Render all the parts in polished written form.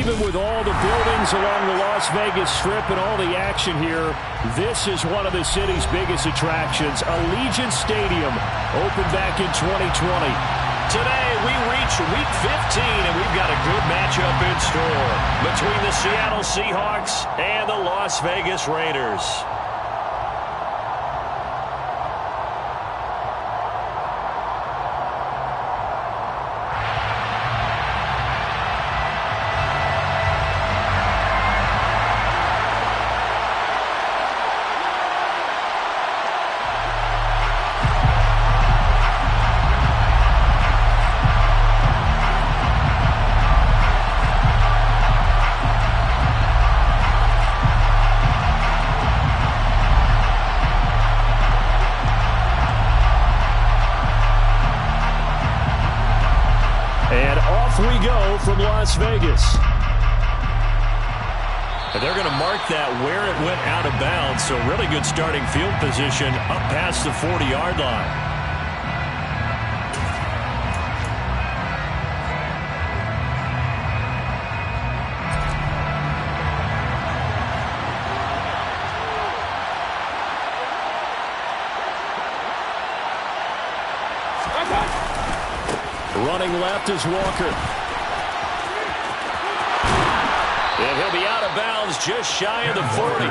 Even with all the buildings along the Las Vegas Strip and all the action here, this is one of the city's biggest attractions. Allegiant Stadium opened back in 2020. Today, we reach Week 15, and we've got a good matchup in store between the Seattle Seahawks and the Las Vegas Raiders. We go from Las Vegas. And they're going to mark that where it went out of bounds, so really good starting field position up past the 40-yard line. Running left is Walker. And he'll be out of bounds just shy of the 40.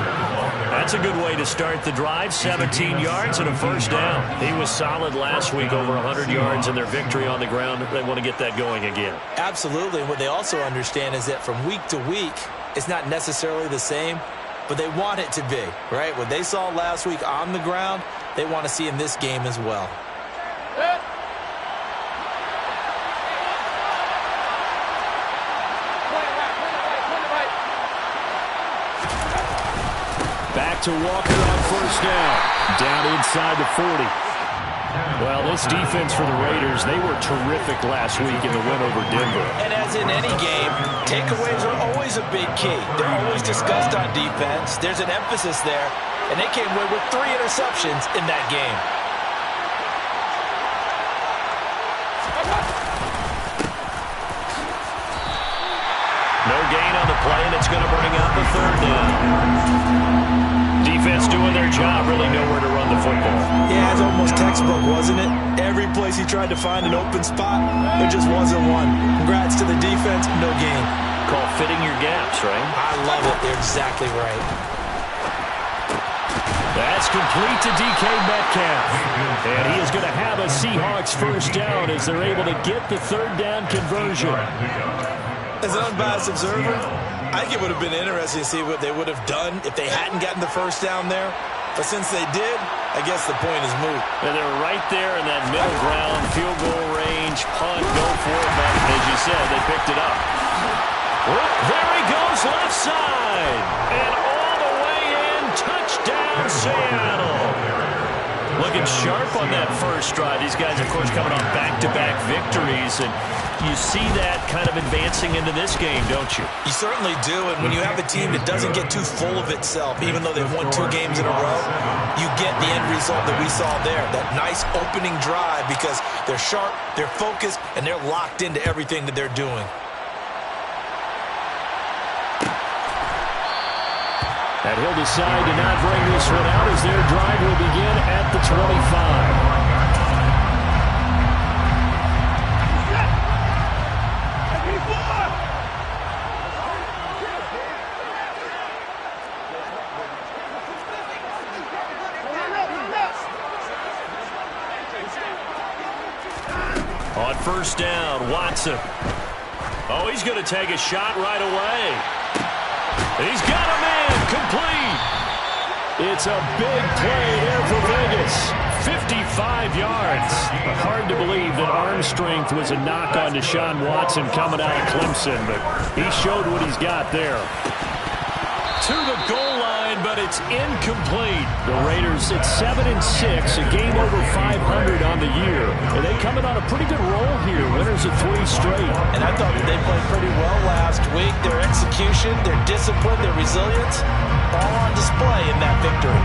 That's a good way to start the drive. 17 yards and a first down. He was solid last week, over 100 yards in their victory on the ground. They want to get that going again. Absolutely. And what they also understand is that from week to week, it's not necessarily the same, but they want it to be, right? What they saw last week on the ground, they want to see in this game as well. To Walker on first down inside the 40. Well, this defense for the Raiders, they were terrific last week in the win over Denver. And as in any game, takeaways are always a big key. They're always discussed on defense. There's an emphasis there, and they came away with 3 interceptions in that game. No gain on the play, and it's going to bring out the third down. Defense doing their job, really nowhere to run the football. Yeah, it's almost textbook, wasn't it? Every place he tried to find an open spot, there just wasn't one. Congrats to the defense, no gain. Call fitting your gaps, right? I love it. They're exactly right. That's complete to DK Metcalf. And he is going to have a Seahawks first down as they're able to get the third down conversion. As an unbiased observer, I think it would have been interesting to see what they would have done if they hadn't gotten the first down there. But since they did, I guess the point is moot. And they're right there in that middle ground, field goal range, punt, go for it. But as you said, they picked it up. There he goes, left side. And all the way in, touchdown, Seattle. Looking sharp on that first drive. These guys, of course, coming off back-to-back victories. And you see that kind of advancing into this game, don't you? You certainly do, and when you have a team that doesn't get too full of itself, even though they've won 2 games in a row, you get the end result that we saw there, that nice opening drive, because they're sharp, they're focused, and they're locked into everything that they're doing. And he'll decide to not bring this one out as their drive will begin at the 25. On first down, Watson. Oh, he's going to take a shot right away. He's got him in, complete. It's a big play there for Vegas. 55 yards. Hard to believe that arm strength was a knock on Deshaun Watson coming out of Clemson, but he showed what he's got there. To the goal line, but it's incomplete. The Raiders at 7-6, a game over 500 on the year. And they coming on a pretty good roll here, winners of 3 straight. And I thought that they played pretty well last week. Their execution, their discipline, their resilience, all on display in that victory.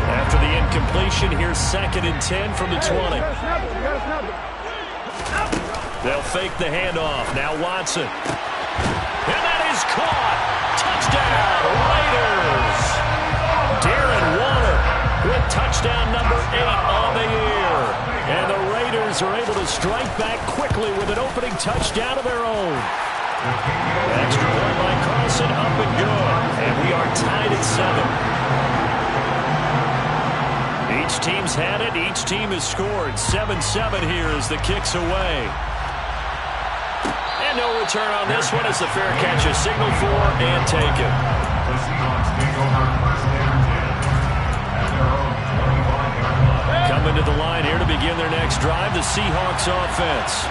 After the incompletion, here's 2nd and 10 from the 20. They'll fake the handoff. Now Watson. And that is caught. Touchdown, Raiders. Darren Waller with touchdown number 8 on the year. And the Raiders are able to strike back quickly with an opening touchdown of their own. Extra point by Carlson, up and good. And we are tied at 7. Each team's had it. Each team has scored. 7-7 here as the kick's away. And no return on this one as the fair catch is signaled for and taken. Coming to the line here to begin their next drive, the Seahawks offense.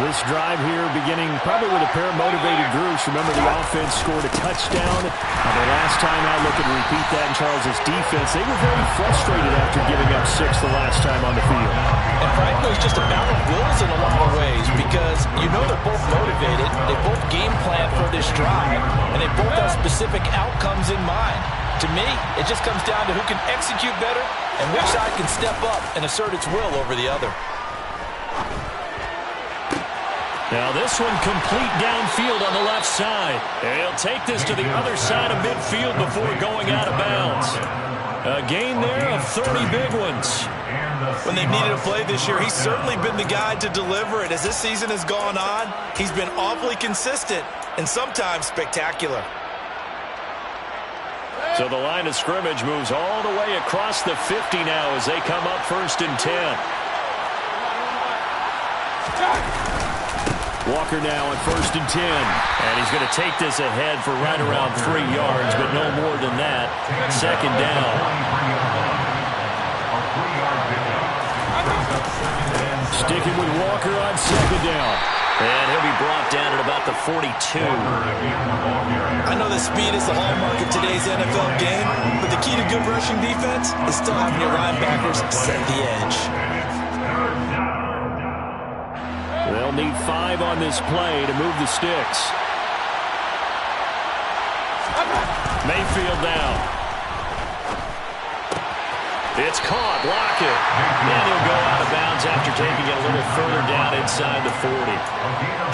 This drive here beginning probably with a pair of motivated groups. Remember, the offense scored a touchdown. The last time I look and repeat that in Charles' defense, they were very frustrated after giving up 6 the last time on the field. And frankly, it's just a battle of wills in a lot of ways because you know they're both motivated. They both game plan for this drive, and they both have specific outcomes in mind. To me, it just comes down to who can execute better and which side can step up and assert its will over the other. Now this one complete downfield on the left side. He'll take this to the other side of midfield before going out of bounds. A gain there of 30 big ones. When they've needed a play this year, he's certainly been the guy to deliver it. As this season has gone on, he's been awfully consistent and sometimes spectacular. So the line of scrimmage moves all the way across the 50 now as they come up 1st and 10. Walker now on 1st and 10. And he's going to take this ahead for right around 3 yards, but no more than that. 2nd down. Sticking with Walker on 2nd down. And he'll be brought down at about the 42. I know that speed is the hallmark of today's NFL game, but the key to good rushing defense is still having your linebackers set the edge. They'll need 5 on this play to move the sticks. Mayfield now. It's caught. Block it. And he'll go out of bounds after taking it a little further down inside the 40.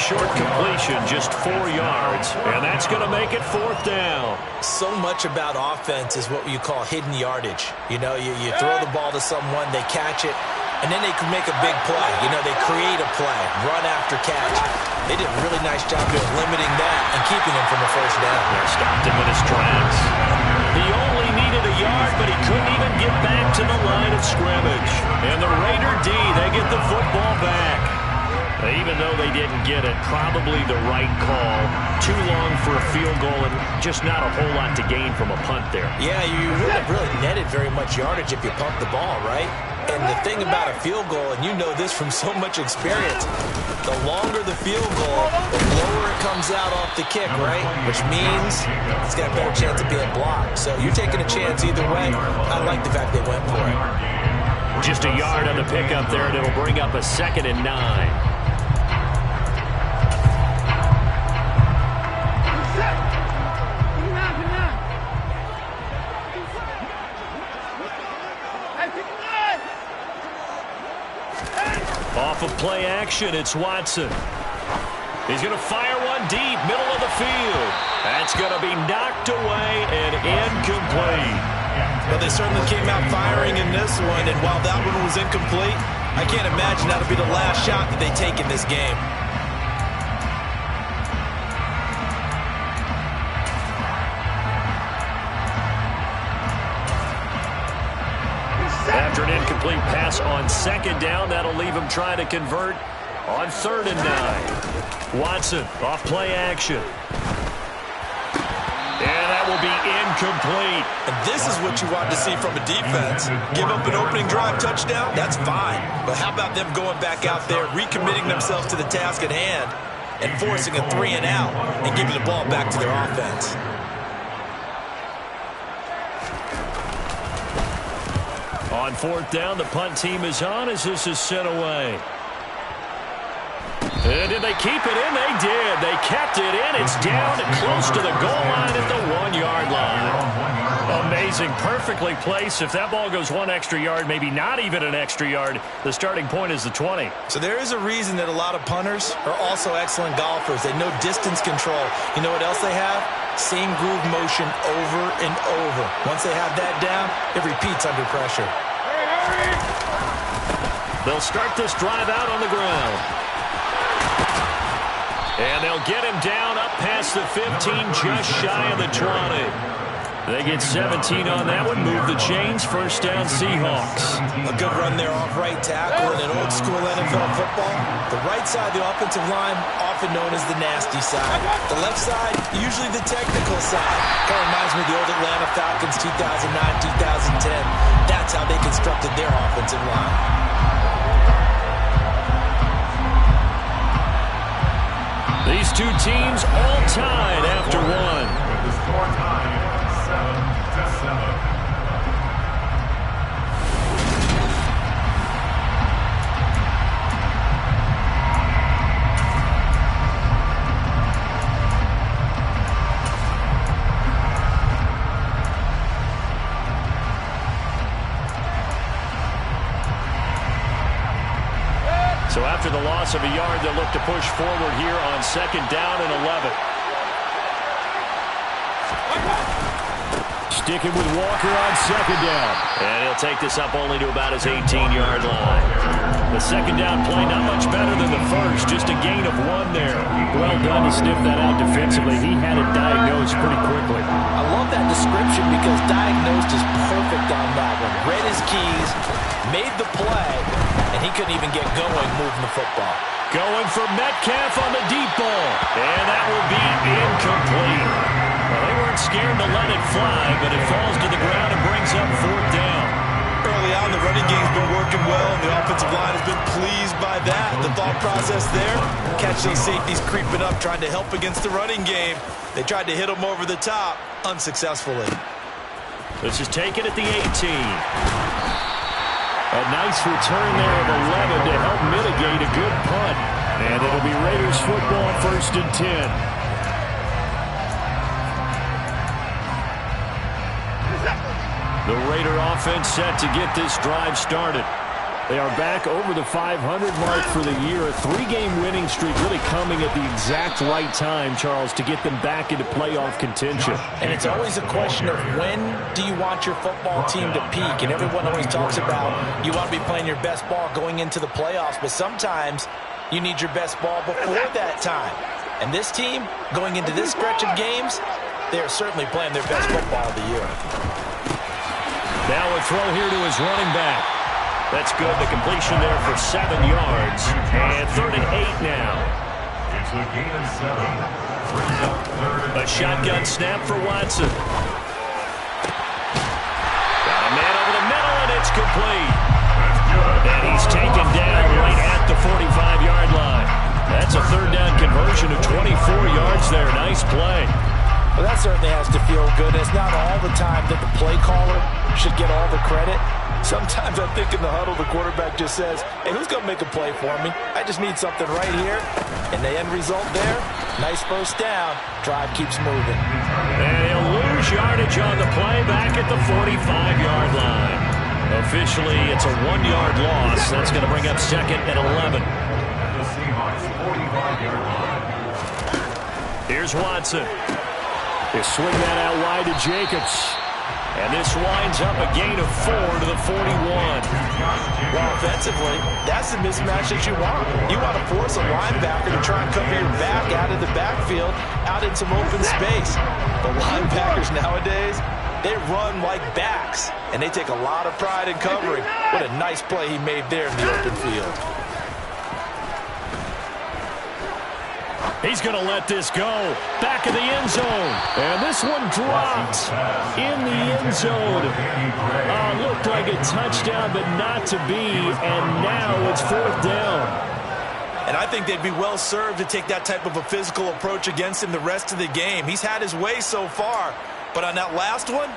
Short completion, just 4 yards. And that's going to make it 4th down. So much about offense is what you call hidden yardage. You know, you throw the ball to someone, they catch it, and then they can make a big play. You know, they create a play, run after catch. They did a really nice job of limiting that and keeping him from a 1st down. They stopped him in his tracks. He only needed a yard, but he couldn't even get back to the line of scrimmage. And the Raider D, they get the football back. Even though they didn't get it, probably the right call. Too long for a field goal and just not a whole lot to gain from a punt there. Yeah, you wouldn't have really netted very much yardage if you pumped the ball, right? And the thing about a field goal, and you know this from so much experience, the longer the field goal, the lower it comes out off the kick, right? Which means it's got a better chance of being blocked. So you're taking a chance either way. I like the fact they went for it. Just a yard on the pickup there, and it'll bring up a 2nd and 9. Off of play action, it's Watson. He's going to fire one deep, middle of the field. That's going to be knocked away and incomplete. Well, they certainly came out firing in this one, and while that one was incomplete, I can't imagine that'll be the last shot that they take in this game. After an incomplete pass on 2nd down, that'll leave him trying to convert on 3rd and 9. Watson off play action. And that will be incomplete. And this is what you want to see from a defense. Give up an opening drive touchdown, that's fine. But how about them going back out there, recommitting themselves to the task at hand, and forcing a 3 and out and giving the ball back to their offense? On 4th down, the punt team is on as this is sent away. And did they keep it in? They did. They kept it in. It's down close to the goal line at the 1-yard line. A Amazing. Perfectly placed. If that ball goes one extra yard, maybe not even an extra yard, the starting point is the 20. So there is a reason that a lot of punters are also excellent golfers. They know distance control. You know what else they have? Same groove motion over and over. Once they have that down, it repeats under pressure. They'll start this drive out on the ground. And they'll get him down up past the 15, just shy of the 20. They get 17 on that one, move the chains, first down Seahawks. A good run there off right tackle in an old school NFL football. The right side of the offensive line, often known as the nasty side. The left side, usually the technical side. Kind of reminds me of the old Atlanta Falcons 2009, 2010. That's how they constructed their offensive line. These two teams all tied after one. The score time, 7-7. So after the loss of a yard, they'll look to push forward here on second down and 11. Sticking with Walker on second down. And he'll take this up only to about his 18-yard line. The second down play not much better than the first, just a gain of one there. Well done to sniff that out defensively. He had it diagnosed pretty quickly. I love that description because diagnosed is perfect on that one. Read his keys, made the play, and he couldn't even get going moving the football. Going for Metcalf on the deep ball. And that will be incomplete. Well, they weren't scared to let it fly, but it falls to the ground and brings up fourth down. Early on, the running game's been working well, and the offensive line has been pleased by that. The thought process there, catch those safeties creeping up, trying to help against the running game. They tried to hit them over the top, unsuccessfully. This is taken at the 18. A nice return there of 11 to help mitigate a good punt. And it'll be Raiders football, first and 10. The Raider offense set to get this drive started. They are back over the 500 mark for the year. A three-game winning streak really coming at the exact right time, Charles, to get them back into playoff contention. And it's always a question of when do you want your football team to peak? And everyone always talks about you want to be playing your best ball going into the playoffs, but sometimes you need your best ball before that time. And this team, going into this stretch of games, they are certainly playing their best football of the year. Now a throw here to his running back. That's good. The completion there for 7 yards. And 3rd and 8 now. It's a gain of 7. A shotgun snap for Watson. Got a man over the middle, and it's complete. And he's taken down right at the 45-yard line. That's a 3rd down conversion of 24 yards there. Nice play. Well, that certainly has to feel good. It's not all the time that the play caller should get all the credit. Sometimes I think in the huddle, the quarterback just says, hey, who's going to make a play for me? I just need something right here. And the end result there, nice first down. Drive keeps moving. And he'll lose yardage on the play back at the 45-yard line. Officially, it's a 1-yard loss. That's going to bring up 2nd and 11. The Seahawks 45-yard line. Here's Watson. They swing that out wide to Jacobs. And this winds up a gain of 4 to the 41. Well, offensively, that's the mismatch that you want. You want to force a linebacker to try and cover your back out of the backfield, out in some open space. The linebackers nowadays, they run like backs, and they take a lot of pride in covering. What a nice play he made there in the open field. He's going to let this go. Back of the end zone. And this one dropped in the end zone. Looked like a touchdown, but not to be. And now it's 4th down. And I think they'd be well served to take that type of a physical approach against him the rest of the game. He's had his way so far. But on that last one,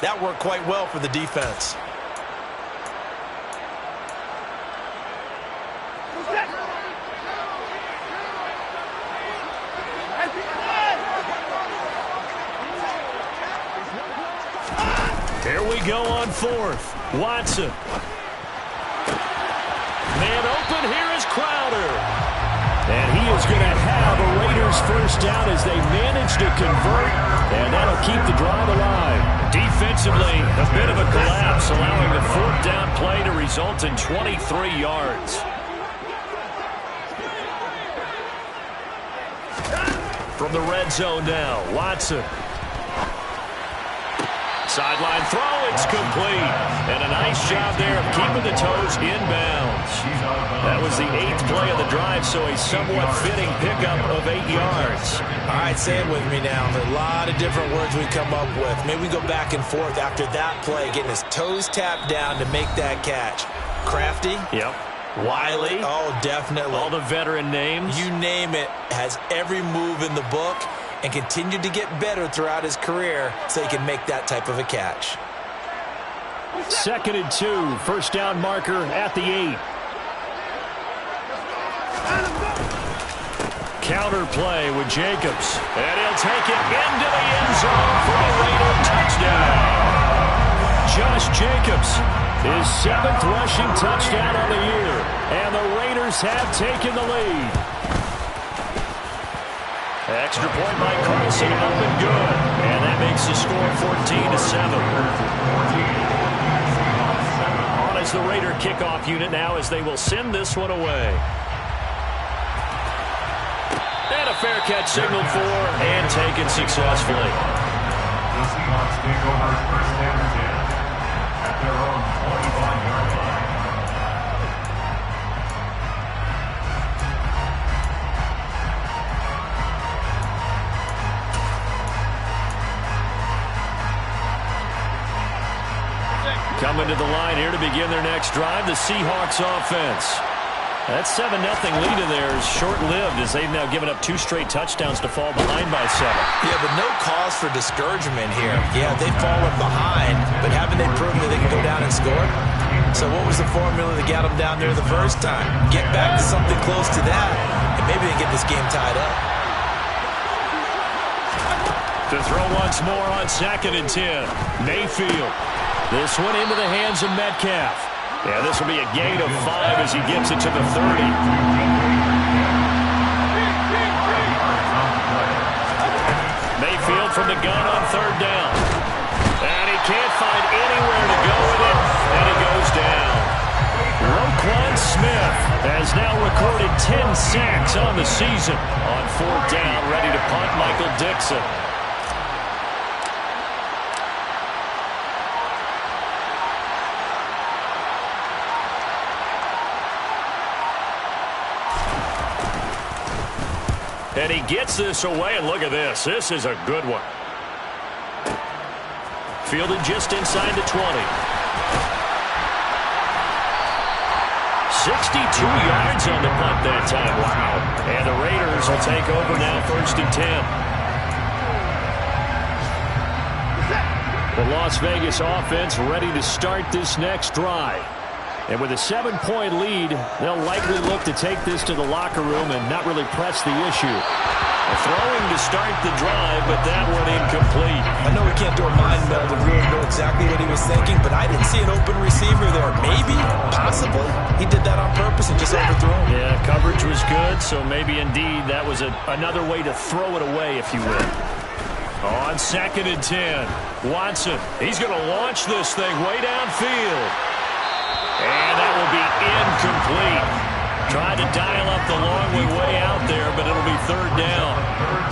that worked quite well for the defense. go on fourth. Watson. Man open, here is Crowder. And he is going to have a Raiders first down as they manage to convert, and that'll keep the drive alive. Defensively, a bit of a collapse, allowing the fourth down play to result in 23 yards. From the red zone now, Watson. Sideline throw, it's complete. And a nice job there of keeping the toes inbounds. That was the 8th play of the drive, so a somewhat fitting pickup of 8 yards. All right, say it with me now. There's a lot of different words we come up with. Maybe we go back and forth after that play, getting his toes tapped down to make that catch. Crafty? Yep. Wiley? Oh, definitely. All the veteran names? You name it. Has every move in the book and continued to get better throughout his career so he can make that type of a catch. 2nd and 2. First down marker at the 8. Counter play with Jacobs. And he'll take it into the end zone for a Raider touchdown. Josh Jacobs, his 7th rushing touchdown on the year. And the Raiders have taken the lead. Extra point by Carlson, up and good. And that makes the score 14-7. On as the Raider kickoff unit now as they will send this one away. And a fair catch signaled for and taken successfully. The Seahawks take over first and 10 at their own 25-yard line. Coming to the line here to begin their next drive, the Seahawks offense. That 7-0 lead in there is short-lived as they've now given up 2 straight touchdowns to fall behind by 7. Yeah, but no cause for discouragement here. Yeah, they've fallen behind, but haven't they proven that they can go down and score? So what was the formula that got them down there the first time? Get back to something close to that, and maybe they get this game tied up. To throw once more on 2nd and 10. Mayfield. This one into the hands of Metcalf. Yeah, this will be a gain of 5 as he gets it to the 30. Mayfield from the gun on 3rd down. And he can't find anywhere to go with it, and he goes down. Roquan Smith has now recorded 10 sacks on the season. On 4th down, ready to punt, Michael Dixon. And he gets this away, and look at this. This is a good one. Fielded just inside the 20. 62 yards on the punt that time. Wow. And the Raiders will take over now, 1st and 10. The Las Vegas offense ready to start this next drive. And with a 7-point lead, they'll likely look to take this to the locker room and not really press the issue. Throwing to start the drive, but that one incomplete. I know we can't do a mind meld and really know exactly what he was thinking, but I didn't see an open receiver there. Maybe, possibly, he did that on purpose and just overthrew him. Yeah, coverage was good, so maybe indeed that was another way to throw it away, if you will. On 2nd and 10, Watson. He's going to launch this thing way downfield. And that will be incomplete. Tried to dial up the long way out there, but it'll be 3rd down.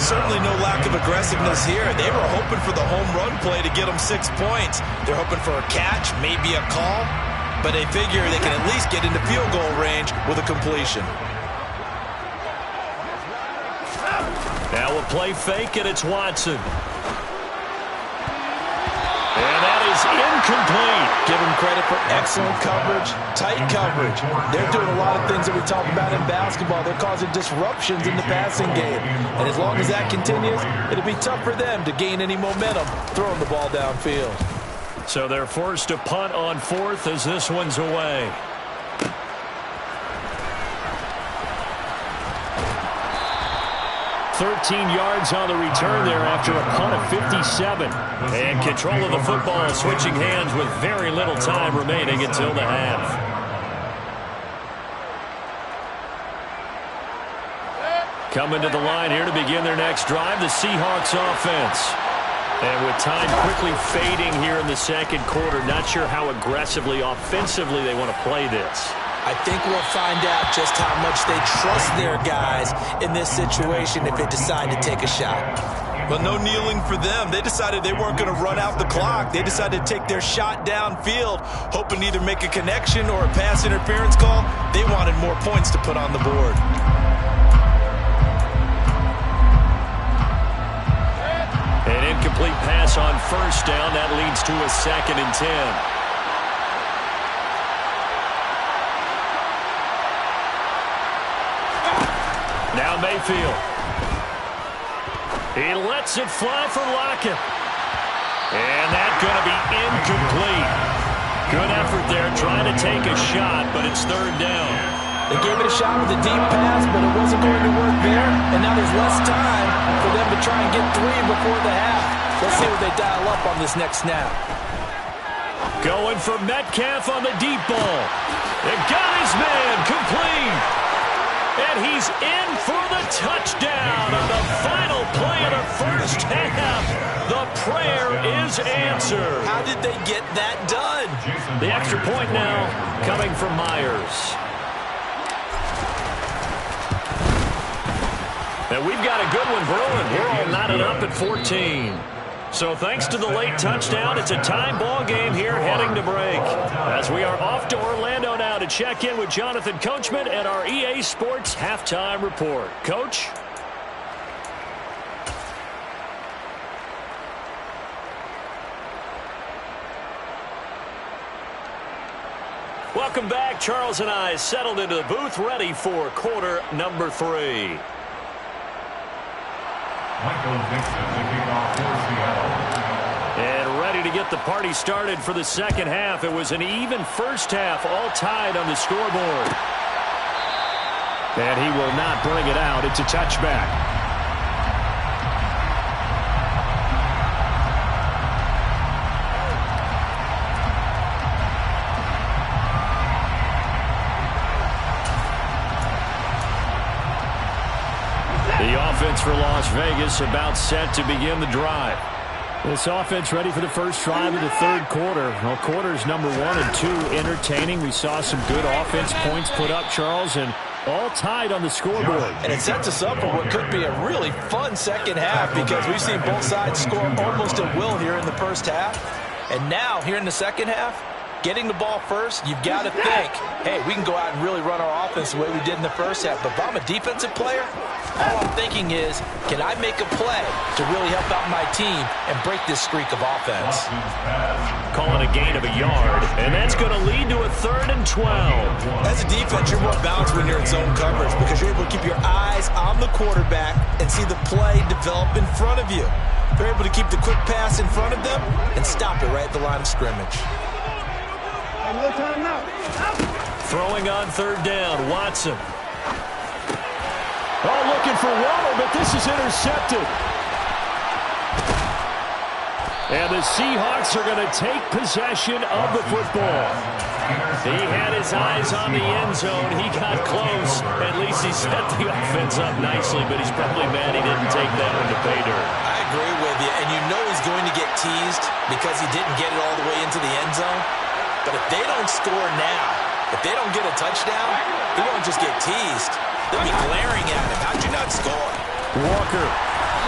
Certainly no lack of aggressiveness here. They were hoping for the home run play to get them 6 points. They're hoping for a catch, maybe a call, but they figure they can at least get into field goal range with a completion. Now we'll play fake, and it's Watson. And that is incomplete. Give them credit for excellent coverage, tight coverage. They're doing a lot of things that we talk about in basketball. They're causing disruptions in the passing game. And as long as that continues, it'll be tough for them to gain any momentum throwing the ball downfield. So they're forced to punt on 4th as this one's away. 13 yards on the return there after a punt of 57. And control of the football, switching hands with very little time remaining until the half. Coming to the line here to begin their next drive, the Seahawks offense. And with time quickly fading here in the second quarter, not sure how aggressively, offensively they want to play this. I think we'll find out just how much they trust their guys in this situation if they decide to take a shot. Well, no kneeling for them. They decided they weren't going to run out the clock. They decided to take their shot downfield, hoping to either make a connection or a pass interference call. They wanted more points to put on the board. An incomplete pass on first down. That leads to a 2nd and 10. Now Mayfield. He lets it fly for Lockett. And that's going to be incomplete. Good effort there trying to take a shot, but it's 3rd down. They gave it a shot with a deep pass, but it wasn't going to work there. And now there's less time for them to try and get 3 before the half. Let's see what they dial up on this next snap. Going for Metcalf on the deep ball. It got his man complete. And he's in for the touchdown on the final play of the first half. The prayer is answered. How did they get that done? The extra point now coming from Myers. And we've got a good one brewing. We're all knotted up at 14. So thanks to the late touchdown, it's a tie ball game here heading to break. As we are off to Orlando now to check in with Jonathan Coachman and our EA Sports Halftime Report. Coach? Welcome back. Charles and I settled into the booth ready for quarter number 3. And ready to get the party started for the second half. It was an even first half, all tied on the scoreboard. And he will not bring it out. It's a touchback. The offense for Las Vegas about set to begin the drive. This offense ready for the first drive of the third quarter. Well, quarters number 1 and 2 entertaining. We saw some good offense points put up, Charles, and all tied on the scoreboard. And it sets us up for what could be a really fun second half because we've seen both sides score almost at will here in the first half. And now, here in the second half, getting the ball first, you've got to think, hey, we can go out and really run our offense the way we did in the first half. But if I'm a defensive player, all I'm thinking is, can I make a play to really help out my team and break this streak of offense? Calling a gain of a yard, and that's going to lead to a 3rd and 12. As a defense, you're more balanced when you're in zone coverage because you're able to keep your eyes on the quarterback and see the play develop in front of you. They're able to keep the quick pass in front of them and stop it right at the line of scrimmage. Throwing on 3rd down, Watson. Oh, looking for Waller, but this is intercepted. And the Seahawks are going to take possession of the football. He had his eyes on the end zone. He got close. At least he set the offense up nicely, but he's probably mad he didn't take that one to pay dirt. I agree with you, and you know he's going to get teased because he didn't get it all the way into the end zone. But if they don't score now, if they don't get a touchdown, he won't just get teased. They'll be glaring at him. How'd you not score? Walker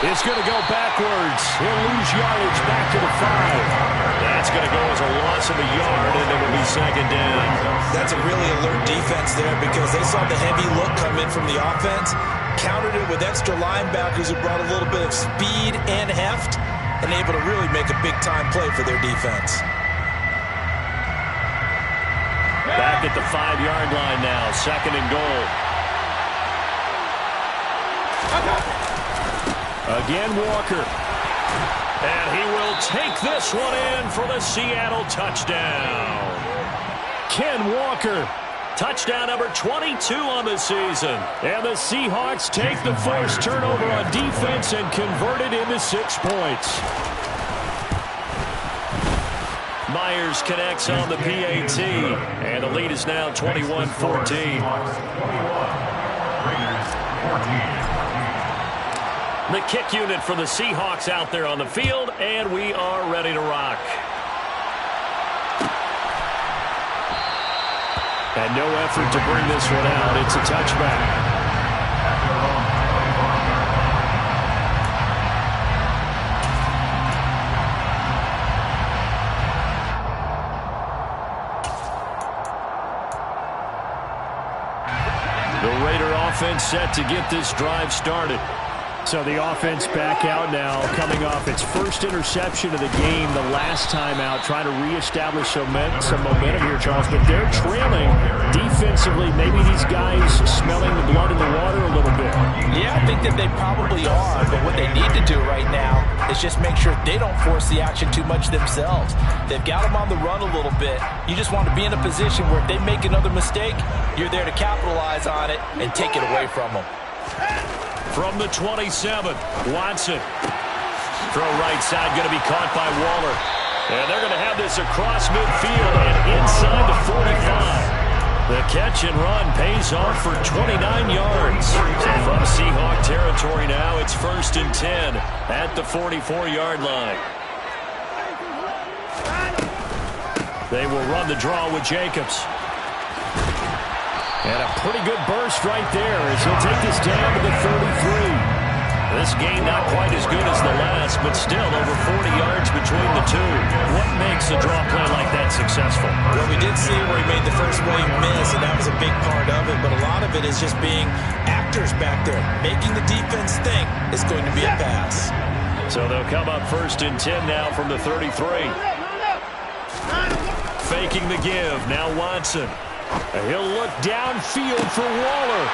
is going to go backwards. He'll lose yardage back to the 5. That's going to go as a loss of a yard, and it will be 2nd down. That's a really alert defense there because they saw the heavy look come in from the offense, countered it with extra linebackers who brought a little bit of speed and heft, and able to really make a big-time play for their defense. Back at the 5-yard line now, 2nd and goal. Again, Walker. And he will take this one in for the Seattle touchdown. Ken Walker Touchdown number 22 on the season. And the Seahawks take the forced turnover on defense and convert it into 6 points. Myers connects on the PAT, and the lead is now 21-14. The kick unit for the Seahawks out there on the field, and we are ready to rock. And no effort to bring this one out. It's a touchback. The Raider offense set to get this drive started. So the offense back out now, coming off its first interception of the game the last time out, trying to reestablish some momentum here, Charles. But they're trailing defensively. Maybe these guys smelling the blood in the water a little bit. Yeah, I think that they probably are. But what they need to do right now is just make sure they don't force the action too much themselves. They've got them on the run a little bit. You just want to be in a position where if they make another mistake, you're there to capitalize on it and take it away from them. From the 27, Watson. Throw right side, going to be caught by Waller. And they're going to have this across midfield and inside the 45. The catch and run pays off for 29 yards. So from Seahawk territory now, it's 1st and 10 at the 44-yard line. They will run the draw with Jacobs. And a pretty good burst right there as he'll take this down to the 33. This game not quite as good as the last, but still over 40 yards between the two. What makes a draw play like that successful? Well, we did see where he made the first wave miss, and that was a big part of it. But a lot of it is just being actors back there, making the defense think it's going to be a pass. So they'll come up 1st and 10 now from the 33. Faking the give, now Watson. He'll look downfield for Waller.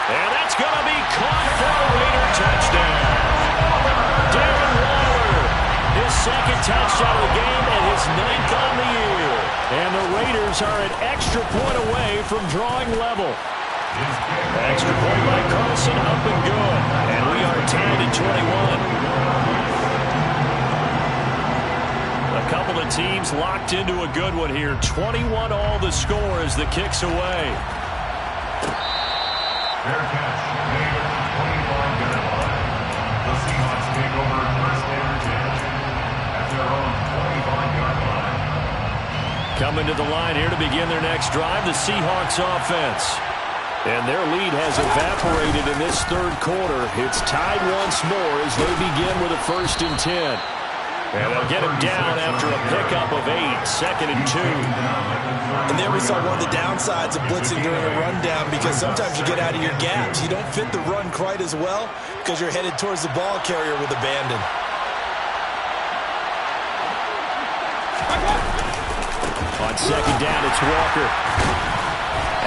And that's going to be caught for a Raider touchdown. Darren Waller, his 2nd touchdown of the game and his 9th on the year. And the Raiders are an extra point away from drawing level. Extra point by Carlson, up and good. And we are tied at 21. A couple of teams locked into a good one here. 21 all the score as the kick's away. Fair catch made at the 25-yard line. The Seahawks take over 1st and 10 at their own 25-yard line. Coming to the line here to begin their next drive, the Seahawks offense. And their lead has evaporated in this 3rd quarter. It's tied once more as they begin with a 1st and 10. And they'll get him down after a pickup of 8, 2nd and 2. And there we saw one of the downsides of blitzing during a rundown, because sometimes you get out of your gaps. You don't fit the run quite as well because you're headed towards the ball carrier with abandon. On 2nd down, it's Walker.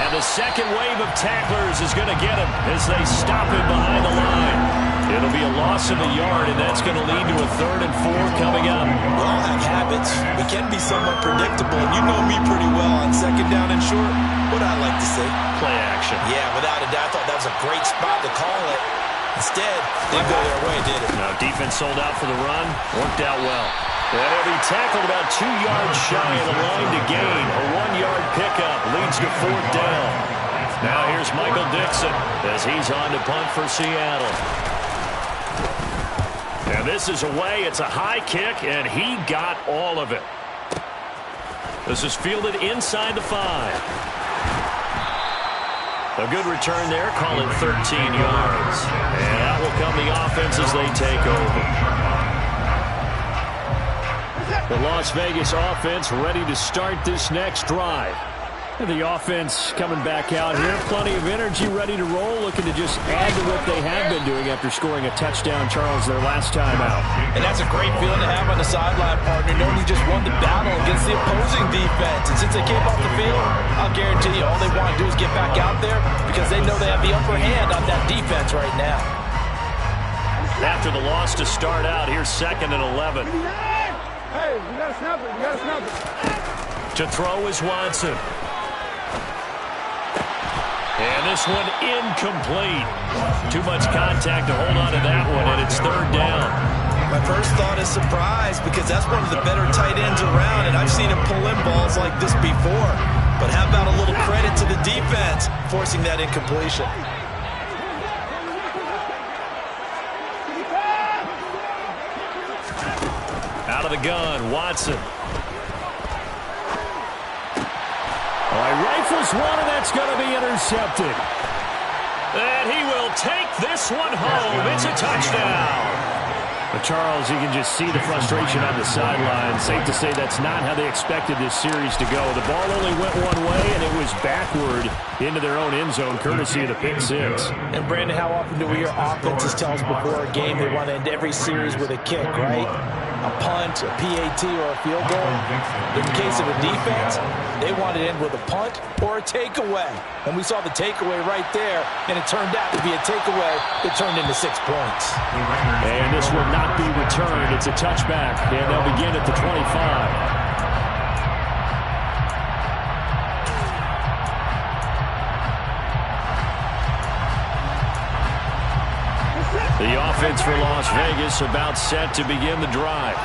And the second wave of tacklers is going to get him as they stop him behind the line. It'll be a loss of a yard, and that's going to lead to a 3rd and 4 coming up. We all have habits. We can be somewhat predictable, and you know me pretty well on 2nd down and short. What I like to say? Play action. Yeah, without a doubt, I thought that was a great spot to call it. Instead, didn't go their way, did it? No, defense sold out for the run. Worked out well. And he'll be tackled about 2 yards shy of the line to gain. A 1-yard pickup leads to 4th down. Now here's Michael Dixon as he's on to punt for Seattle. And this is away. It's a high kick, and he got all of it. This is fielded inside the 5. A good return there, call it 13 yards. And out will come the offense as they take over. The Las Vegas offense ready to start this next drive. And the offense coming back out here. Plenty of energy, ready to roll, looking to just add to what they have been doing after scoring a touchdown, Charles, their last time out. And that's a great feeling to have on the sideline, partner, knowing you just won the battle against the opposing defense. And since they came off the field, I'll guarantee you all they want to do is get back out there because they know they have the upper hand on that defense right now. After the loss to start out, here's 2nd and 11. Hey, you got to snap it. You got to snap it. To throw is Watson. And this one incomplete. Too much contact to hold on to that one, and it's third down. My first thought is surprise because that's one of the better tight ends around, and I've seen him pull in balls like this before. But how about a little credit to the defense forcing that incompletion? Out of the gun, Watson. All right, rifles one, and that's going to be intercepted. And he will take this one home. It's a touchdown. But Charles, you can just see the frustration on the sideline. Safe to say that's not how they expected this series to go. The ball only went one way, and it was backward into their own end zone, courtesy of the pick six. And, Brandon, how often do we hear offenses tell us before a game they want to end every series with a kick, right? A punt, a PAT, or a field goal. In the case of a defense, they want to end with a punt or a takeaway. And we saw the takeaway right there, and it turned out to be a takeaway that turned into 6 points. And this will not be returned. It's a touchback, and they'll begin at the 25. The offense for Las Vegas about set to begin the drive.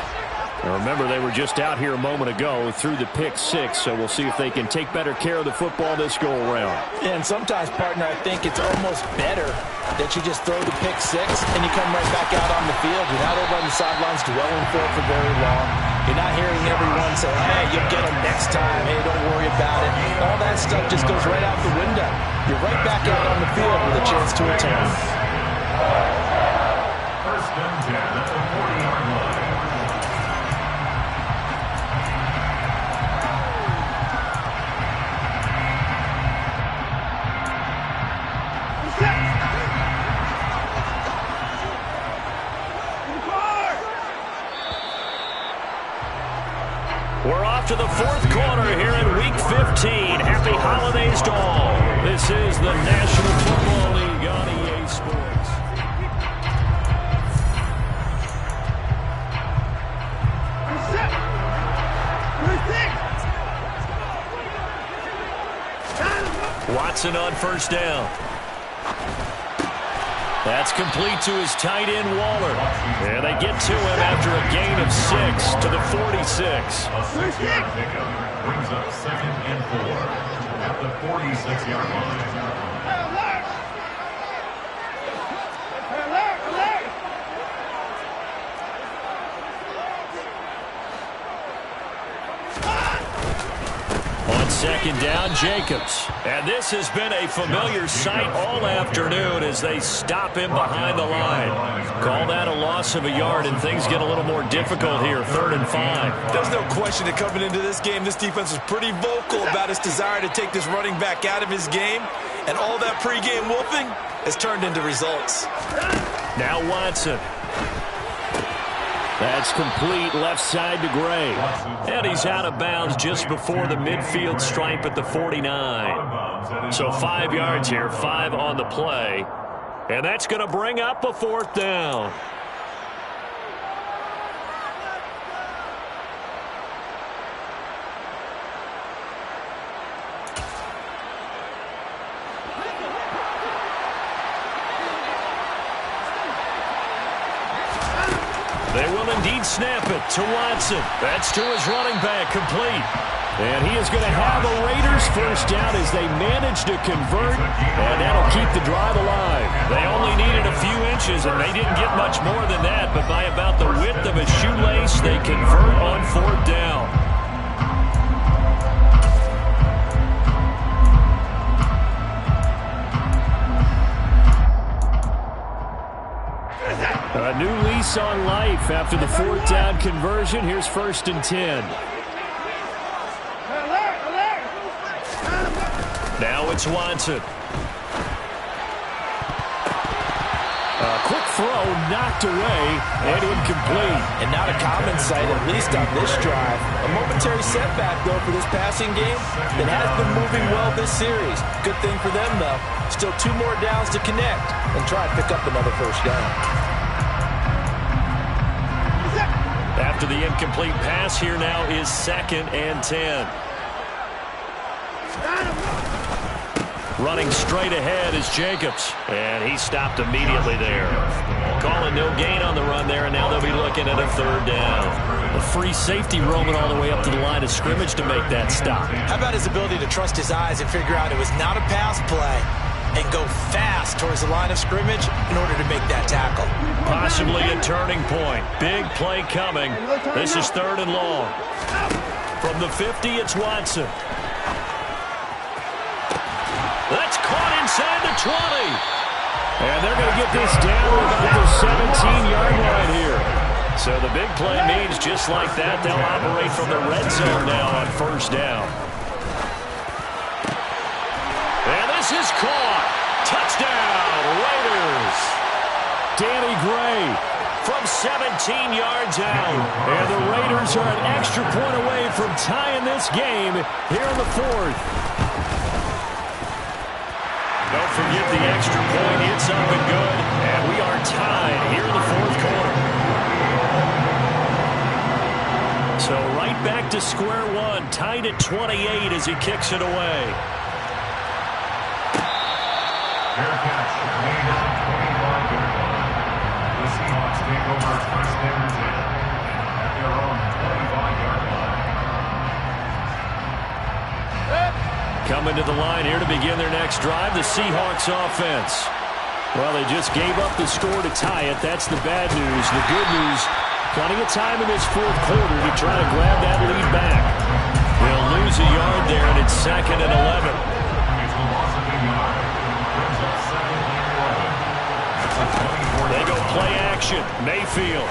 Now remember, they were just out here a moment ago through the pick six, so we'll see if they can take better care of the football this go-around. And sometimes, partner, I think it's almost better that you just throw the pick six and you come right back out on the field. You're not over on the sidelines dwelling for it for very long. You're not hearing everyone say, hey, you'll get them next time. Hey, don't worry about it. All that stuff just goes right out the window. You're right back out on the field with a chance to return. First and 10 at the 40-yard line. We're off to the fourth quarter here in Week 15. Happy holidays to all. This is the National Football League on EA Sports. Watson on first down. That's complete to his tight end, Waller. And they get to him after a gain of 6 to the 46. A 6-yard pickup brings up 2nd and 4 at the 46-yard line. On second down, Jacobs. And this has been a familiar sight all afternoon as they stop him behind the line. Call that a loss of a yard, and things get a little more difficult here, 3rd and 5. There's no question that coming into this game, this defense was pretty vocal about its desire to take this running back out of his game. And all that pregame wolfing has turned into results. Now Watson. That's complete left side to Gray. And he's out of bounds just before the midfield stripe at the 49. So 5 yards here, 5 on the play. And that's going to bring up a 4th down. They will indeed snap it to Watson. That's to his running back, complete. And he is going to have a Raiders first down as they manage to convert, and that'll keep the drive alive. They only needed a few inches, and they didn't get much more than that, but by about the width of a shoelace, they convert on 4th down. A new lease on life after the 4th down conversion. Here's 1st and 10. Now it's Watson. A quick throw knocked away and incomplete. And not a common sight, at least on this drive. A momentary setback, though, for this passing game that has been moving well this series. Good thing for them, though. Still 2 more downs to connect and try and pick up another first down. After the incomplete pass, here now is 2nd and 10. Running straight ahead is Jacobs. And he stopped immediately there. Calling no gain on the run there, and now they'll be looking at a third down. A free safety roaming all the way up to the line of scrimmage to make that stop. How about his ability to trust his eyes and figure out it was not a pass play and go fast towards the line of scrimmage in order to make that tackle? Possibly a turning point. Big play coming. This is 3rd and long. From the 50, it's Watson. That's caught inside the 20. And they're going to get this down about the 17-yard line here. So the big play means just like that, they'll operate from the red zone now on 1st down. And this is caught. Touchdown, Raiders. Danny Gray from 17 yards out. And the Raiders are an extra point away from tying this game here in the 4th. Don't forget the extra point. It's up and good. And we are tied here in the 4th quarter. So right back to square one. Tied at 28 as he kicks it away. Fair catch made at the 25-yard line. The Seahawks take over 1st and 10 at their own 25-yard line. Coming to the line here to begin their next drive, the Seahawks offense. Well, they just gave up the score to tie it. That's the bad news. The good news, plenty of time in this 4th quarter to try to grab that lead back. They'll lose a yard there, and it's 2nd and 11. It's a loss of a yard. Brings up 2nd and 11. That's a 24. They go play action. Mayfield.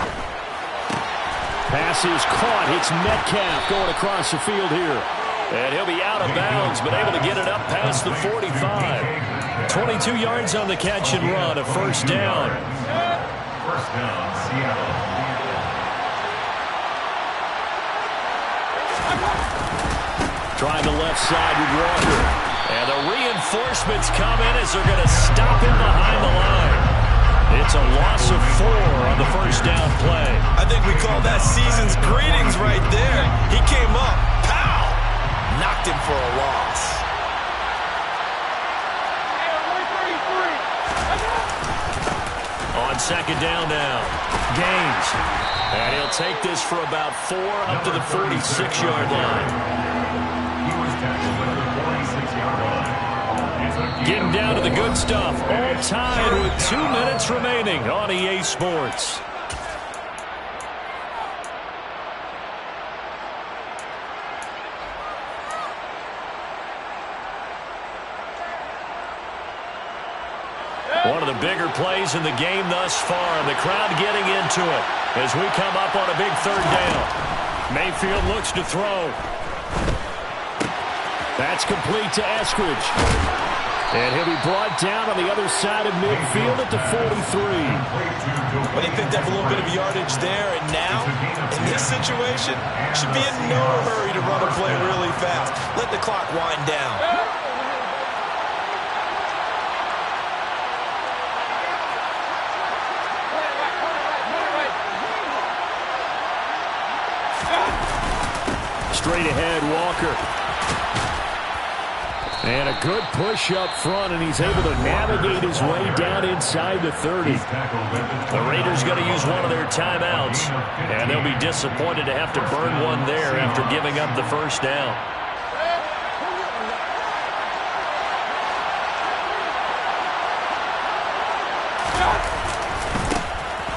Pass is caught. Hits Metcalf going across the field here. And he'll be out of bounds, but able to get it up past the 45. 22 yards on the catch and run, a 1st down. 1st down, Seattle. Trying the left side with Walker. And the reinforcements come in as they're going to stop him behind the line. It's a loss of 4 on the 1st down play. I think we call that season's greetings right there. He came up, pow, knocked him for a loss. On 2nd down now, Gaines. And he'll take this for about 4 up to the 46-yard line. He was tackled at the 46-yard line. Getting down to the good stuff. All tied with 2 minutes remaining on EA Sports. One of the bigger plays in the game thus far, and the crowd getting into it as we come up on a big 3rd down. Mayfield looks to throw. That's complete to Eskridge. And he'll be brought down on the other side of midfield at the 43. But he picked up a little bit of yardage there, and now, in this situation, should be in no hurry to run a play really fast. Let the clock wind down. Straight ahead, Walker. And a good push up front, and he's able to navigate his way down inside the 30. The Raiders going to use one of their timeouts, and they'll be disappointed to have to burn one there after giving up the 1st down.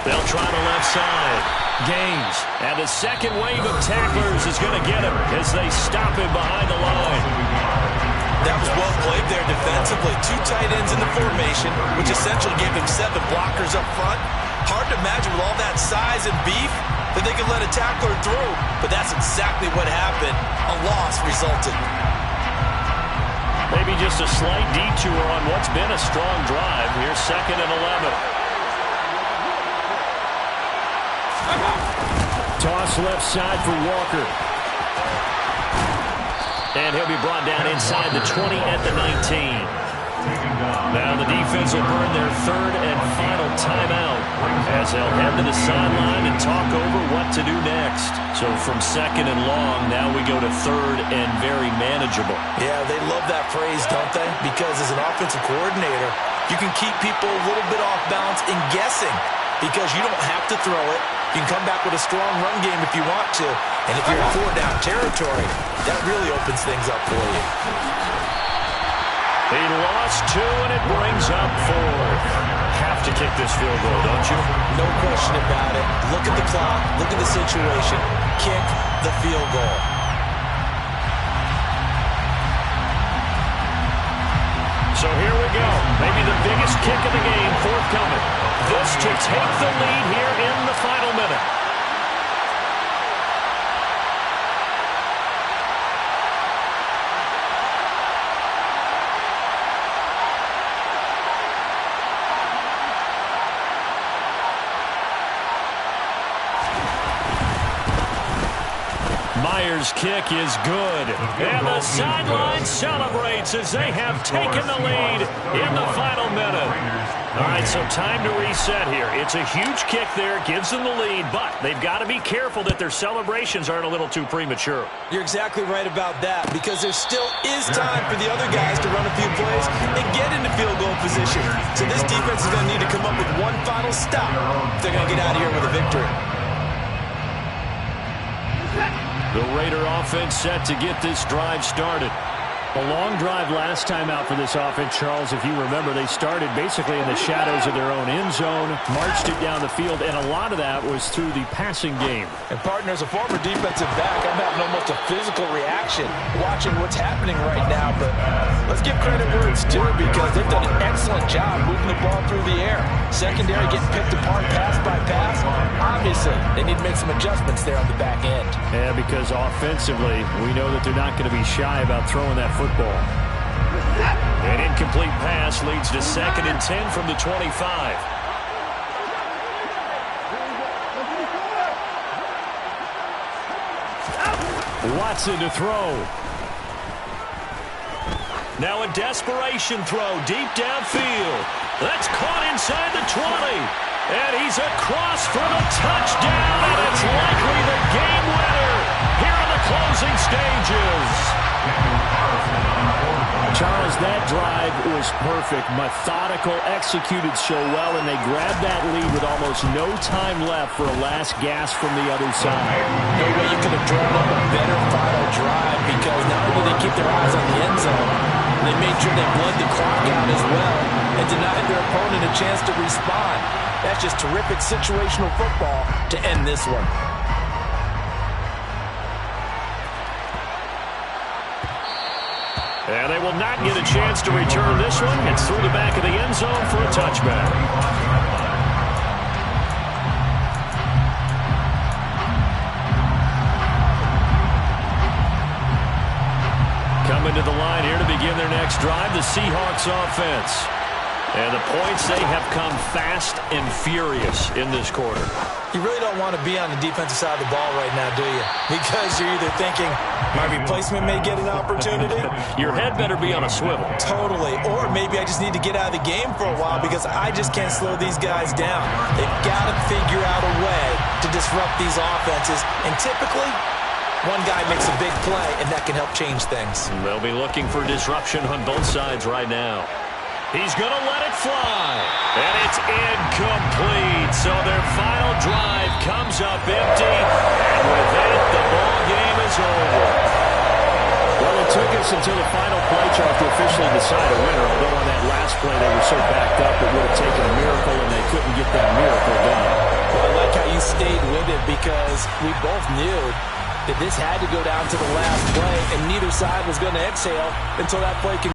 They'll try the left side. Gaines, and the second wave of tacklers is going to get him as they stop him behind the line. That was well played there defensively. 2 tight ends in the formation, which essentially gave them 7 blockers up front. Hard to imagine with all that size and beef that they could let a tackler through, but that's exactly what happened. A loss resulted. Maybe just a slight detour on what's been a strong drive. Here's 2nd and 11. Toss left side for Walker. And he'll be brought down inside the 20 at the 19. Now the defense will burn their third and final timeout as they'll head to the sideline and talk over what to do next. So from second and long, now we go to third and very manageable. Yeah, they love that phrase, don't they? Because as an offensive coordinator, you can keep people a little bit off balance and guessing because you don't have to throw it. You can come back with a strong run game if you want to. And if you're in four-down territory, that really opens things up for you. He lost two, and it brings up fourth. Have to kick this field goal, don't you? No question about it. Look at the clock. Look at the situation. Kick the field goal. So here we go. Maybe the biggest kick of the game forthcoming. This to take the lead here in the final minute. Myers' kick is good. And the sideline celebrates as they have taken the lead in the final minute. All right, so time to reset here. It's a huge kick there, gives them the lead, but they've got to be careful that their celebrations aren't a little too premature. You're exactly right about that because there still is time for the other guys to run a few plays and get into field goal position. So this defense is going to need to come up with one final stop if they're going to get out of here with a victory. The Raider offense set to get this drive started. A long drive last time out for this offense, Charles. If you remember, they started basically in the shadows of their own end zone, marched it down the field, and a lot of that was through the passing game. And, partner, as a former defensive back, I'm having almost a physical reaction watching what's happening right now. But let's give credit where it's due because they've done an excellent job moving the ball through the air. Secondary getting picked apart pass by pass. Obviously, they need to make some adjustments there on the back end. Yeah, because offensively, we know that they're not going to be shy about throwing that football. An incomplete pass leads to 2nd and 10 from the 25. Watson to throw. Now a desperation throw deep downfield. That's caught inside the 20. And he's across for the touchdown, and it's likely the game winner here in the closing stages. Charles, that drive was perfect, methodical, executed so well, and they grabbed that lead with almost no time left for a last gasp from the other side. No way you could have drawn up a better final drive because not only did they keep their eyes on the end zone, they made sure they bled the clock out as well and denied their opponent a chance to respond. That's just terrific situational football to end this one. And they will not get a chance to return this one. It's through the back of the end zone for a touchback. Coming to the line here to begin their next drive, the Seahawks offense. And the points, they have come fast and furious in this quarter. You really don't want to be on the defensive side of the ball right now, do you? Because you're either thinking, my replacement may get an opportunity. Your head better be on a swivel. Totally. Or maybe I just need to get out of the game for a while because I just can't slow these guys down. They've got to figure out a way to disrupt these offenses. And typically, one guy makes a big play, and that can help change things. They'll be looking for disruption on both sides right now. He's going to let it fly. And it's incomplete. So their final drive comes up empty. And with it, the ball game is over. Well, it took us until the final play chart to officially decide a winner, although on that last play they were so backed up it would have taken a miracle, and they couldn't get that miracle done. Well, I like how you stayed with it because we both knew that this had to go down to the last play, and neither side was going to exhale until that play